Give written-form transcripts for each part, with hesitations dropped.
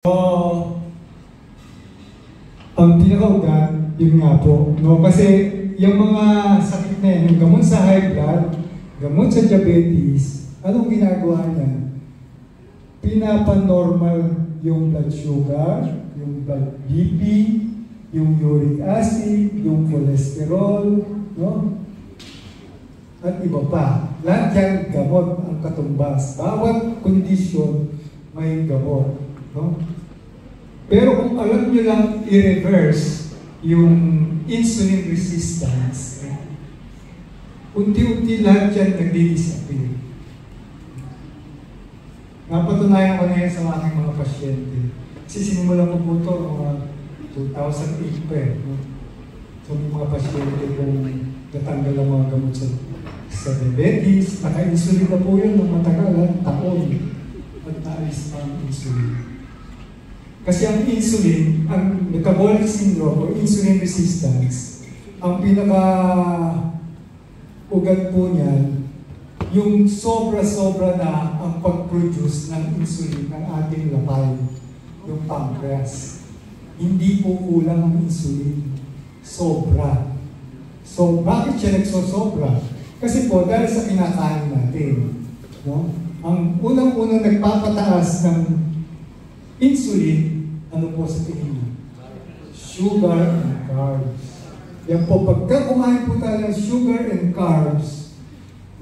So, ang pinaka-ugat, yun nga po, no? Kasi yung mga sakit na yan, yung gamot sa high blood, gamot sa diabetes, anong ginagawa niya? Pinapanormal yung blood sugar, yung blood BP, yung uric acid, yung cholesterol, no? At iba pa. Lahat yan gamot ang katumbas. Bawat kondisyon may gamot. No? Pero kung alam nyo lang i-reverse yung insulin resistance, unti-unti lahat yan nagdi-disappear. Napatunayan ko na yan sa aking mga pasyente. Kasi sinimulan ko po ito mga 2008 pa eh. No? So may mga pasyente kong natanggal ang mga gamot sa diabetes, naka-insulin na po yun ng matagalan, taon. At naalis pa ang insulin. Kasi ang insulin, ang metabolic syndrome o insulin resistance, ang pinaka-ugat po niyan, yung sobra-sobra na ang pag-produce ng insulin ng ating lapay, yung pancreas. Hindi po kulang ang insulin. Sobra. So, bakit siya nagsosobra? Kasi po, dahil sa kinakain natin, no? Ang unang-unang nagpapataas ng insulin, ano po sa tingin niyo? Sugar and carbs. Yan po, pagka kumain po tayo ng sugar and carbs,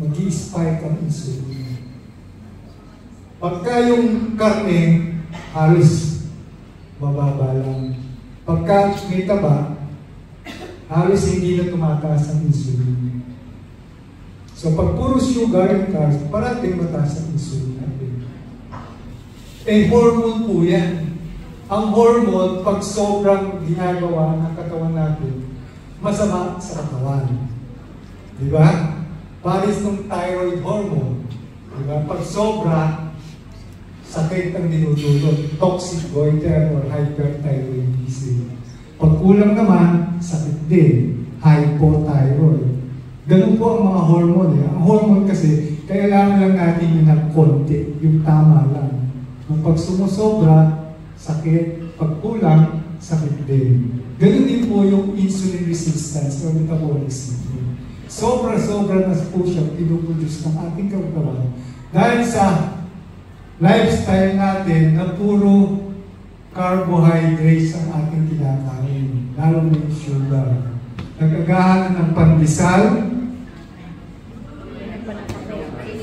mag-i-spike ang insulin. Pagka yung karne, halos mababa lang. Pagka may taba, halos hindi na tumataas ang insulin. So pag puro sugar and carbs, parating mataas ang insulin natin. Eh, hormone po yan. Ang hormone, pag sobrang ginagawa ng katawan natin, masama sa katawan. Di ba? Paris ng thyroid hormone. Di ba? Pag sobra, sakit ang dinudulot. Toxic goiter or hyperthyroidism. Pag kulang naman, sakit din. Hypothyroid. Ganun po ang mga hormone. Eh. Ang hormone kasi, kailangan lang natin yung ng konti, yung tama lang. Kung pag sumusobra, sakit. Pag kulang, sakit din. Ganun din po yung insulin resistance o metabolic syndrome. Sobra-sobra na po siya pinuproduce ng ating katawan dahil sa lifestyle natin na puro carbohydrates ang ating kinakain. Lalo na yung sugar. Nagagahan ng pandesal.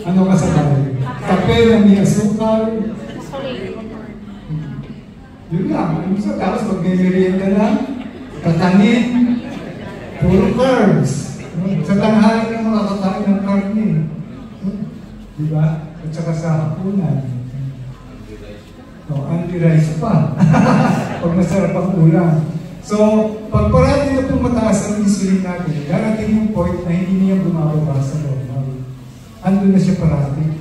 Ano kasabay? Kape na may asukal. Yun lang. So, tapos mag-merienda lang, kakanin, puro carbs. Sa tanghali ng mga kakain ng karne. Diba? At saka sa hapunan. Anti-rice pa. Pag masarap ang ulam. So, pag parati na pong mataas ang insulin natin, darating yung point na hindi niya bumababa sa normal. Ando na siya parati.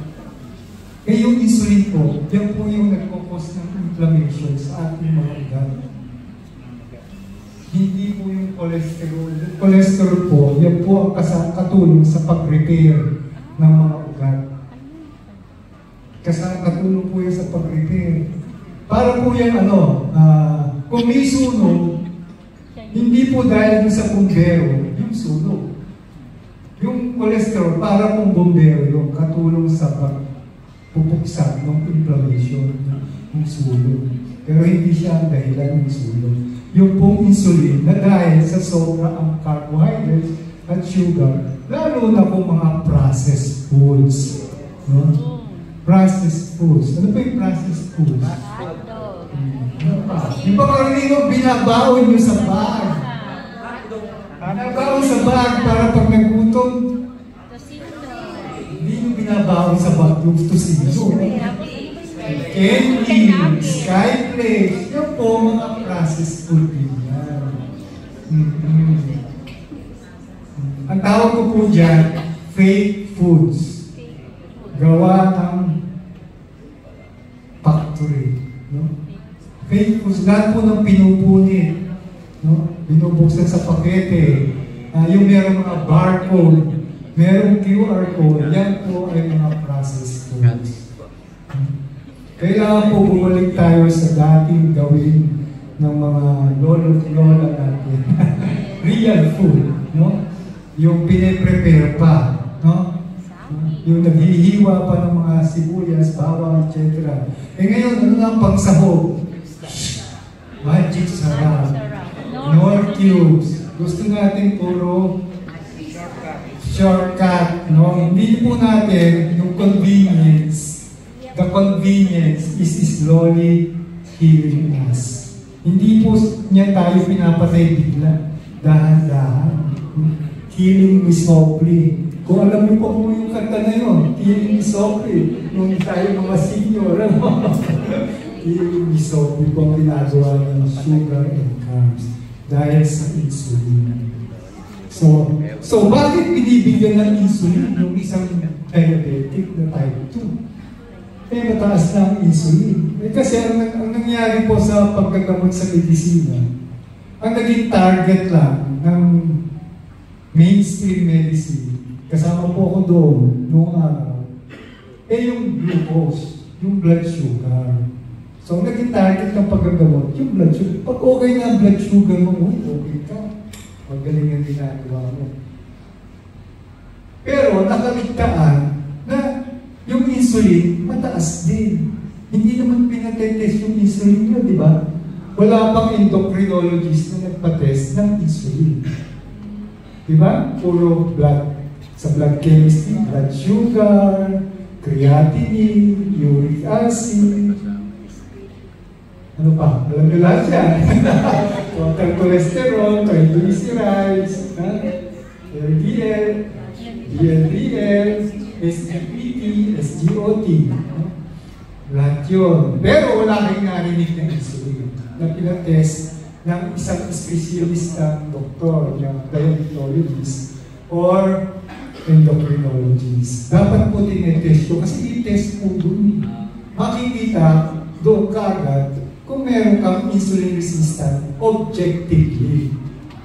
Kaya yung insulin po, yan po yung nagkukos ng inflammation sa ating mga ugat. Hindi po yung cholesterol. Cholesterol po, yan po ang katulong sa pag-repair ng mga ugat. Katulong po yan sa pag-repair. Para po yan kung may sunog, hindi po dahil sa bumbero, yung sunog. Yung cholesterol, para pong bumbero, yung katulong sa pupuksan ng inflammation ng sunog. Pero hindi siya ang dahilan ng sunog. Yung pong insulin na dahil sa sobra ang carbohydrates at sugar, lalo na po mga processed foods. No? Processed foods. Ano pa yung processed foods? Yung pagkaraniwang binabaon nyo sa bag. Binabaon sa bag para pag nagutom, hindi nyo binabaon sa bag yung tosino. Candy, skyflakes, yan po mga processed food din yan. Ang tawag ko po dyan, fake foods. Gawa ng factory. No? Fake foods, lahat po ng pinupunit. No? Binubuksan sa pakete. Yung merong mga barcode, merong QR code, yan po ay mga processed foods. Kailangan po bumalik tayo sa dating gawin ng mga lolo-lola natin. Real food, no? Yung piniprepare pa, no? Yung naghihiwa pa ng mga sibuyas, bawang, etc. Ngayon, ano nga pang sahog? Magic sarap. Nor cubes. Gusto natin puro shortcut, no? Hindi po natin yung convenience. The convenience is slowly killing us. Hindi po niya tayo pinapatay bigla. Dahan-dahan. Killing me softly. Kung alam niyo po yung kanta na yun, killing me softly. Nung tayo mga senior, ano? Killing me softly po ang ginagawa ng sugar and carbs dahil sa insulin. So bakit binibigyan ng insulin yung isang diabetic na type 2? Mataas na ang insulin. Kasi ang nangyari po sa paggagamot sa medisina, ang naging target lang ng mainstream medicine, kasama po ako doon noong araw, yung glucose, yung blood sugar. So ang naging target ng paggagamot, yung blood sugar. Pag okay na ang blood sugar mo, okay ka. Magaling ang ginagawa mo. Pero nakaligtaan na yung insulin, mataas din. Hindi naman pinatest yung insulin nyo, di ba? Wala pang endocrinologist na nagpa-test ng insulin. Di ba? Puro blood. Sa blood chemistry, blood sugar, creatinine, uric acid. Ano pa? Alam nyo lahat yan. Total cholesterol, triglycerides, LDL, VLDL, SGPT, SGOT. Lahat yun. Pero wala kayong narinig na insulin na pinatest ng isang specialistang doktor, yung diabetologist or endocrinologist. Dapat po tinetest yun kasi i-test po dun. Makikita doon kagad kung meron kang insulin resistant objectively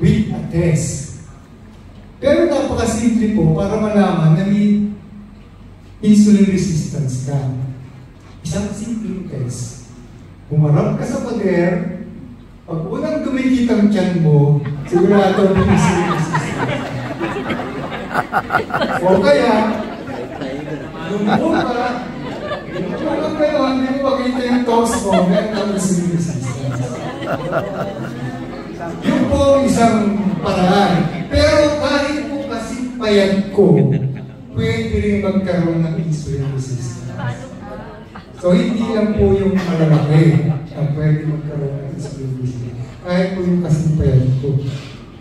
with a test. Pero napakasimple po para malaman na may insulin resistance ka. Isang simple test. Humarap ka sa pader, pag unang dumikit ang tiyan mo, sigurado may insulin resistance. O kaya, lumuha ka, kung kayo, hindi mo makita yung toast mo, meron kang insulin resistance. Yun po isang paraan. Pero kahit po kasi payat ko, pwede rin magkaroon ng insulin resistance. So hindi lang po yung malalaki ang pwede magkaroon ng insulin resistance. Kahit po yung kasing payat ko.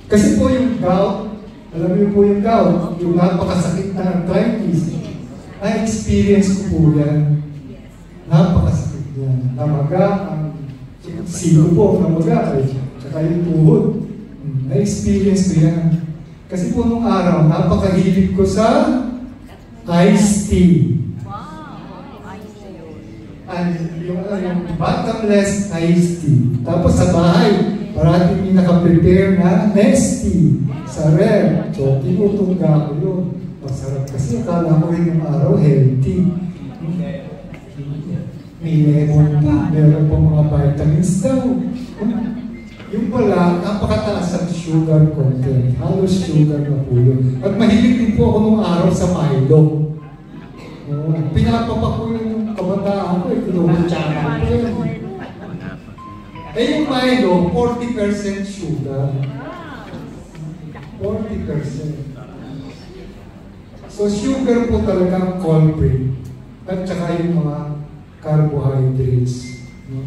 Kasi po yung gout, alam niyo po yung gout, yung napakasakit na arthritis. Na-experience ko po yan. Napakasakit yan. Namaga, ang sino po, namaga, tsaka yung tuhod. Na-experience ko yan. Kasi po nung araw, napakahilig ko sa iced tea. And yung bottomless iced tea. Tapos sa bahay, parating may nakaprepare na nesty sa ref. So, tinutungga ko yun. Masarap kasi akala ko rin yung araw healthy. May lemon pa, meron pa mga vitamins daw. Yung pala, napakataas ang sugar content. Halos sugar na po yun. At mahilig din po ako nung araw sa Milo. Pinapapa ko yung kabataan ko, tinutsakan ko yun. Yung Milo, 40% sugar. 40%. So sugar po talaga ang culprit. At saka yung mga carbohydrates. No?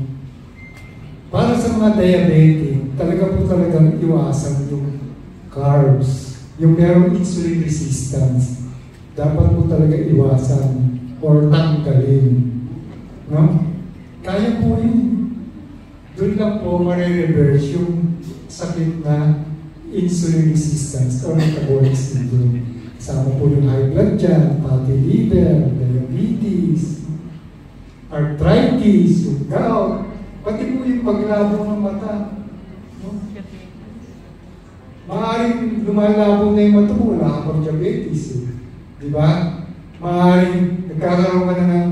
Para sa mga diabetic, talagang iwasan yung carbs. Yung merong insulin resistance, dapat po talaga iwasan or tanggalin. No? Kaya po yun. Doon lang po marireverse yung sakit na insulin resistance or metabolic syndrome. Sama po yung high blood dyan, fatty liver, diabetes, arthritis, yung gout, pati po yung paglabo ng mata. No? Maaaring lumalabo na yung mata mo, wala ka pang diabetes. Di ba? Maaaring nagkakaroon ka na ng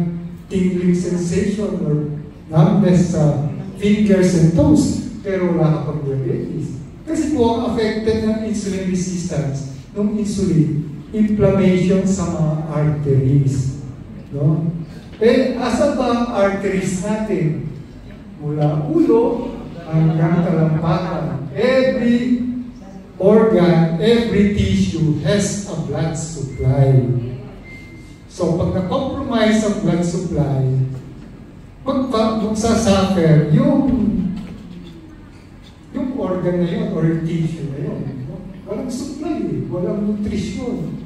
tingling sensation or numbness sa fingers and toes, pero wala ka pang diabetes. Kasi po, ang affected ng insulin resistance, ng insulin, inflammation sa mga arteries. No? Asa ba ang arteries natin? Mula ulo hanggang talampakan. Every organ, every tissue has a blood supply. So, pag na-compromise ang blood supply, magsasuffer yung organ na yun or yung tissue na yun. Walang supply eh. Walang nutrition.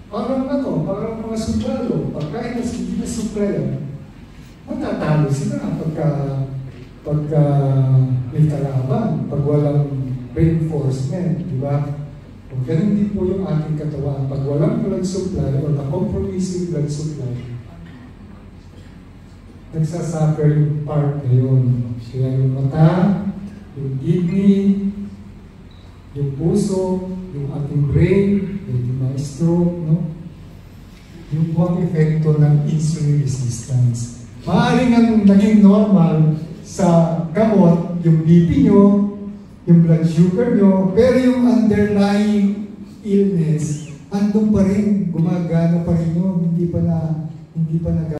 Parang parang mga sundalo. Pagkain na hindi na supply, matatalo sila pagka may kalaban, pag walang reinforcement, di ba? Kung ganun din po yung ating katawan, pag walang blood supply or na-compromising blood supply, nagsasuffer yung part na yun. Kaya yung mata, yung kidney, yung puso, yung ating brain, yung mga stroke, no? Yung buwang epekto ng insulin resistance. Maaaring ang naging normal sa gamot, yung BP nyo, yung blood sugar nyo, pero yung underlying illness, andun pa rin, gumagana pa rin yun, hindi pa na